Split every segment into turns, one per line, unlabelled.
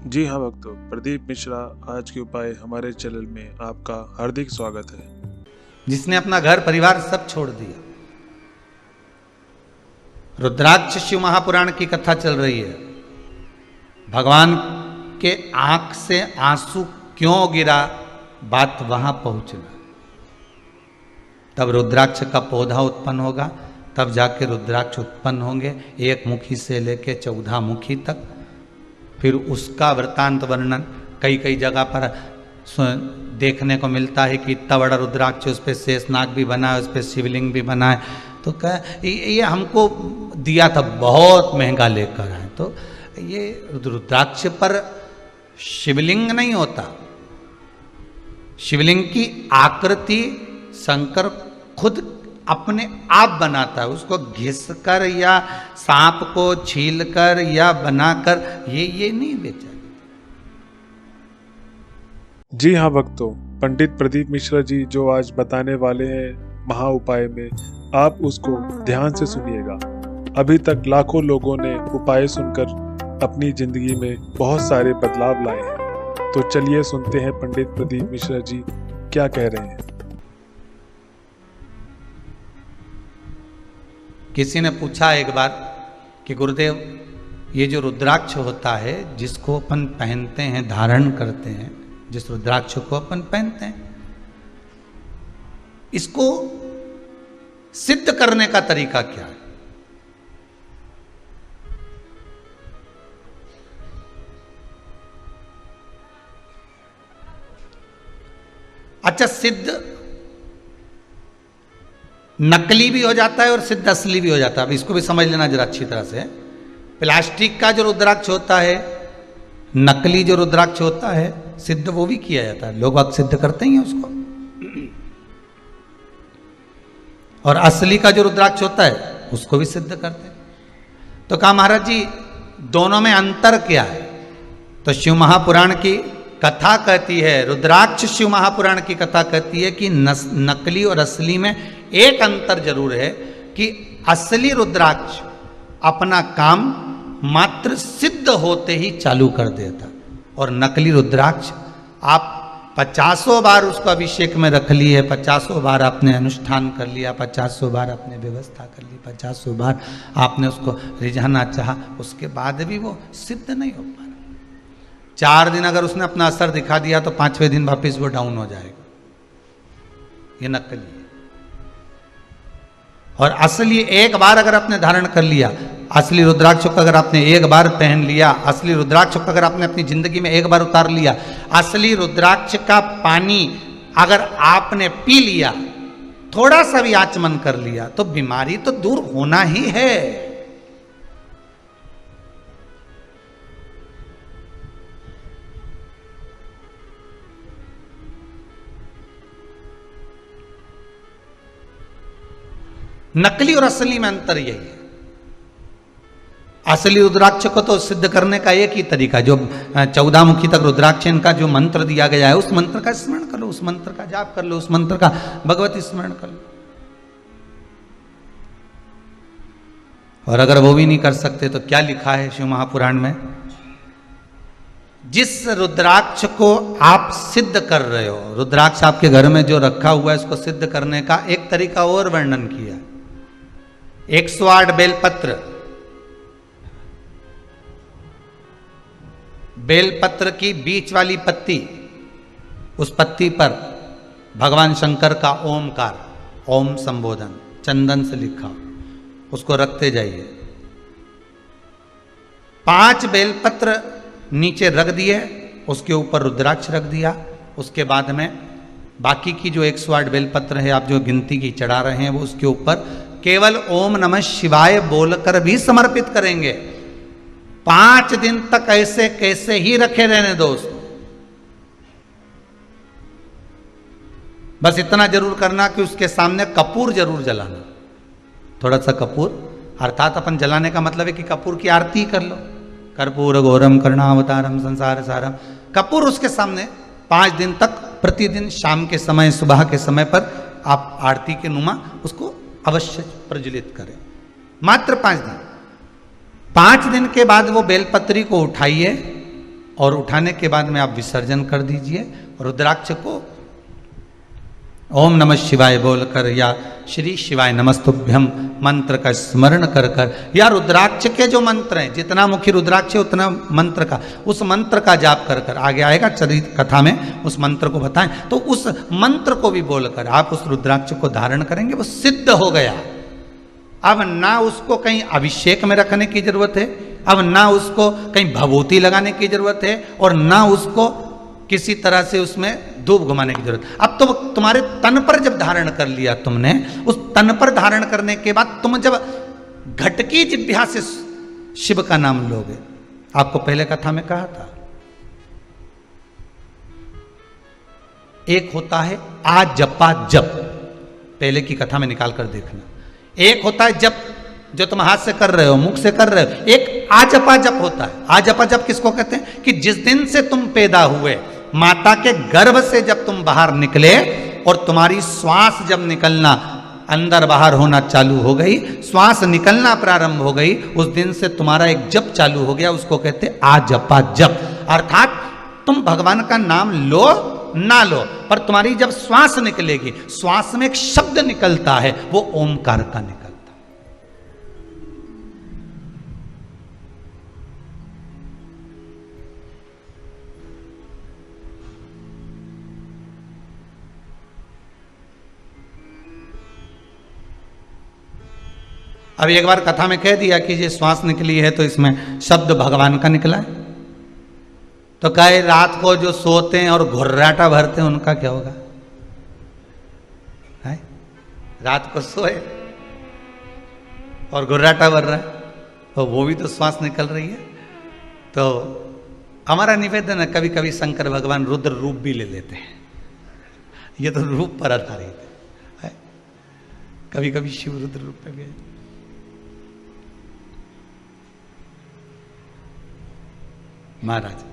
जी हाँ भक्तों, प्रदीप मिश्रा आज के उपाय हमारे चैनल में आपका हार्दिक स्वागत है।
जिसने अपना घर परिवार सब छोड़ दिया। रुद्राक्ष शिव महापुराण की कथा चल रही है। भगवान के आंख से आंसू क्यों गिरा, बात वहां पहुंचना। तब रुद्राक्ष का पौधा उत्पन्न होगा, तब जाके रुद्राक्ष उत्पन्न होंगे, एक मुखी से लेके 14 मुखी तक। फिर उसका वृत्तांत वर्णन कई कई जगह पर देखने को मिलता है कि इतना बड़ा रुद्राक्ष, उस पर शेषनाग भी बना है, उस पर शिवलिंग भी बना है। तो ये हमको दिया था, बहुत महंगा लेकर आए। तो ये रुद्राक्ष पर शिवलिंग नहीं होता, शिवलिंग की आकृति शंकर खुद अपने आप बनाता है। उसको घिस कर या सांप को छील कर या बनाकर ये नहीं बेचा।
जी हाँ भक्तों, पंडित प्रदीप मिश्रा जी जो आज बताने वाले हैं महा उपाय में, आप उसको ध्यान से सुनिएगा। अभी तक लाखों लोगों ने उपाय सुनकर अपनी जिंदगी में बहुत सारे बदलाव लाए हैं। तो चलिए सुनते हैं पंडित प्रदीप मिश्रा जी क्या कह रहे हैं।
किसी ने पूछा एक बार कि गुरुदेव, ये जो रुद्राक्ष होता है जिसको अपन पहनते हैं, धारण करते हैं, जिस रुद्राक्ष को अपन पहनते हैं, इसको सिद्ध करने का तरीका क्या है? अच्छा, सिद्ध नकली भी हो जाता है और सिद्ध असली भी हो जाता है। अब इसको भी समझ लेना जरा अच्छी तरह से। प्लास्टिक का जो रुद्राक्ष होता है, नकली जो रुद्राक्ष होता है, सिद्ध वो भी किया जाता है, लोग अब सिद्ध करते ही हैं उसको। और असली का जो रुद्राक्ष होता है उसको भी सिद्ध करते हैं। तो कहा महाराज जी दोनों में अंतर क्या है? तो शिव महापुराण की कथा कहती है, रुद्राक्ष शिव महापुराण की कथा कहती है कि नकली और असली में एक अंतर जरूर है कि असली रुद्राक्ष अपना काम मात्र सिद्ध होते ही चालू कर देता, और नकली रुद्राक्ष आप 50 बार उसको अभिषेक में रख लिए, 50 बार आपने अनुष्ठान कर लिया, 50 बार आपने व्यवस्था कर ली, 50 बार आपने उसको रिझाना चाहा, उसके बाद भी वो सिद्ध नहीं हो पा रहा। 4 दिन अगर उसने अपना असर दिखा दिया तो 5वें दिन वापस वो डाउन हो जाएगा। ये नकली है। और असली एक बार अगर आपने धारण कर लिया, असली रुद्राक्ष को अगर आपने एक बार पहन लिया, असली रुद्राक्ष को अगर आपने अपनी जिंदगी में एक बार उतार लिया, असली रुद्राक्ष का पानी अगर आपने पी लिया, थोड़ा सा भी आचमन कर लिया, तो बीमारी तो दूर होना ही है। नकली और असली में अंतर यही है। असली रुद्राक्ष को तो सिद्ध करने का एक ही तरीका, जो 14 मुखी तक रुद्राक्ष इनका जो मंत्र दिया गया है, उस मंत्र का स्मरण कर लो, उस मंत्र का जाप कर लो, उस मंत्र का भगवती स्मरण कर लो। और अगर वो भी नहीं कर सकते तो क्या लिखा है शिव महापुराण में? जिस रुद्राक्ष को आप सिद्ध कर रहे हो, रुद्राक्ष आपके घर में जो रखा हुआ है, उसको सिद्ध करने का एक तरीका और वर्णन किया। 108 बेलपत्र, बेलपत्र की बीच वाली पत्ती, उस पत्ती पर भगवान शंकर का ओमकार, ओम संबोधन चंदन से लिखा, उसको रखते जाइए। 5 बेलपत्र नीचे रख दिए, उसके ऊपर रुद्राक्ष रख दिया। उसके बाद में बाकी की जो 108 बेलपत्र है, आप जो गिनती की चढ़ा रहे हैं, वो उसके ऊपर केवल ओम नमः शिवाय बोलकर भी समर्पित करेंगे। 5 दिन तक ऐसे कैसे ही रखे रहने दो उसको। बस इतना जरूर करना कि उसके सामने कपूर जरूर जलाना, थोड़ा सा कपूर, अर्थात अपन जलाने का मतलब है कि कपूर की आरती कर लो। कर्पूर घोरम करुणावतारम संसार सारम, कपूर उसके सामने 5 दिन तक प्रतिदिन शाम के समय, सुबह के समय पर आप आरती के नुमा उसको अवश्य प्रज्वलित करें। मात्र 5 दिन। 5 दिन के बाद वो बेलपत्री को उठाइए और उठाने के बाद में आप विसर्जन कर दीजिए। रुद्राक्ष को ओम नमः शिवाय बोलकर या श्री शिवाय नमस्तुभ्यम मंत्र का स्मरण कर कर, या रुद्राक्ष के जो मंत्र हैं, जितना मुखी रुद्राक्ष है उतना मंत्र का, उस मंत्र का जाप कर कर, आगे आएगा चरित्र कथा में उस मंत्र को बताएं, तो उस मंत्र को भी बोलकर आप उस रुद्राक्ष को धारण करेंगे, वो सिद्ध हो गया। अब ना उसको कहीं अभिषेक में रखने की जरूरत है, अब ना उसको कहीं भभूति लगाने की जरूरत है, और ना उसको किसी तरह से उसमें धूप घुमाने की जरूरत। अब तो तुम्हारे तन पर जब धारण कर लिया तुमने, उस तन पर धारण करने के बाद तुम जब घटकी जिह्वा से शिव का नाम लोगे, आपको पहले कथा में कहा था, एक होता है आ जपा जप, पहले की कथा में निकाल कर देखना। एक होता है जप जो तुम हाथ से कर रहे हो, मुख से कर रहे हो, एक आजपा जप होता है। आजपा जप किसको कहते हैं? कि जिस दिन से तुम पैदा हुए, माता के गर्भ से जब तुम बाहर निकले और तुम्हारी श्वास जब निकलना अंदर बाहर होना चालू हो गई, श्वास निकलना प्रारंभ हो गई, उस दिन से तुम्हारा एक जप चालू हो गया, उसको कहते हैं आजपा जप। अर्थात तुम भगवान का नाम लो ना लो, पर तुम्हारी जब श्वास निकलेगी, श्वास में एक शब्द निकलता है, वो ओमकार का निकलता है। अब एक बार कथा में कह दिया कि ये श्वास निकली है तो इसमें शब्द भगवान का निकला है, तो कहे रात को जो सोते हैं और घुर्राटा भरते हैं उनका क्या होगा? है? रात को सोए और घुर्राटा भर रहा है, तो वो भी तो श्वास निकल रही है। तो हमारा निवेदन है, कभी कभी शंकर भगवान रुद्र रूप भी ले लेते हैं, ये तो रूप पर आधारित है, कभी कभी शिव रुद्र रूप पे भी है। महाराज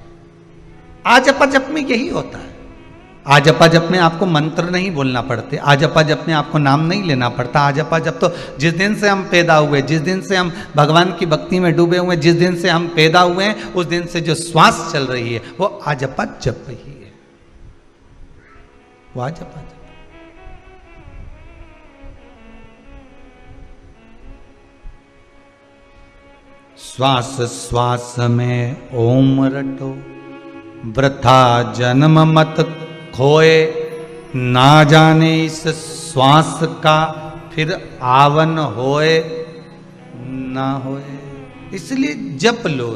आजपा जप में यही होता है। आजपा जप में आपको मंत्र नहीं बोलना पड़ते, आजपा जप में आपको नाम नहीं लेना पड़ता। आजपा जप तो जिस दिन से हम पैदा हुए, जिस दिन से हम भगवान की भक्ति में डूबे हुए, जिस दिन से हम पैदा हुए हैं, उस दिन से जो श्वास चल रही है वो आजपा जप ही है, वो आजपा जप। श्वास श्वास में ओम रटो, वृथा जन्म मत खोए, ना जाने इस श्वास का फिर आवन होए ना होए। इसलिए जप लो।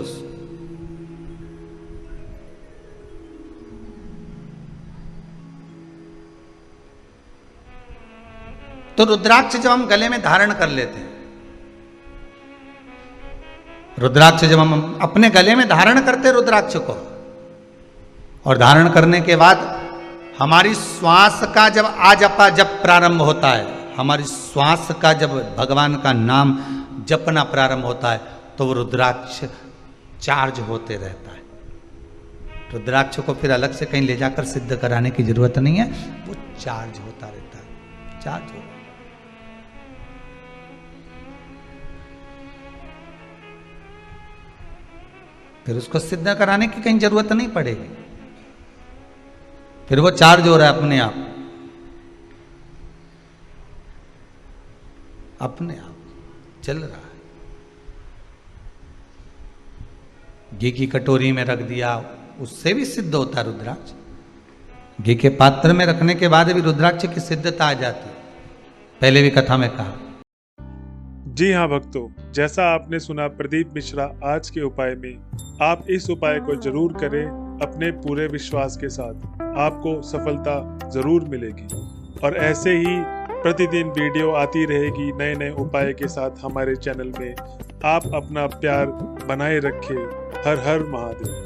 तो रुद्राक्ष जब हम गले में धारण कर लेते हैं, रुद्राक्ष जब हम अपने गले में धारण करते रुद्राक्ष को, और धारण करने के बाद हमारी श्वास का जब आजपा जप प्रारंभ होता है, हमारी श्वास का जब भगवान का नाम जपना प्रारंभ होता है, तो वो रुद्राक्ष चार्ज होते रहता है। रुद्राक्ष को फिर अलग से कहीं ले जाकर सिद्ध कराने की जरूरत नहीं है, वो चार्ज होता रहता है, चार्ज होता है। फिर उसको सिद्ध कराने की कहीं जरूरत नहीं पड़ेगी, फिर वो चार्ज हो रहा है अपने आप, अपने आप चल रहा है। घी की कटोरी में रख दिया, उससे भी सिद्ध होता है रुद्राक्ष। घी के पात्र में रखने के बाद भी रुद्राक्ष की सिद्धता आ जाती है, पहले भी कथा में कहा।
जी हाँ भक्तों, जैसा आपने सुना प्रदीप मिश्रा आज के उपाय में, आप इस उपाय को जरूर करें अपने पूरे विश्वास के साथ, आपको सफलता जरूर मिलेगी। और ऐसे ही प्रतिदिन वीडियो आती रहेगी नए नए उपाय के साथ हमारे चैनल में। आप अपना प्यार बनाए रखें। हर हर महादेव।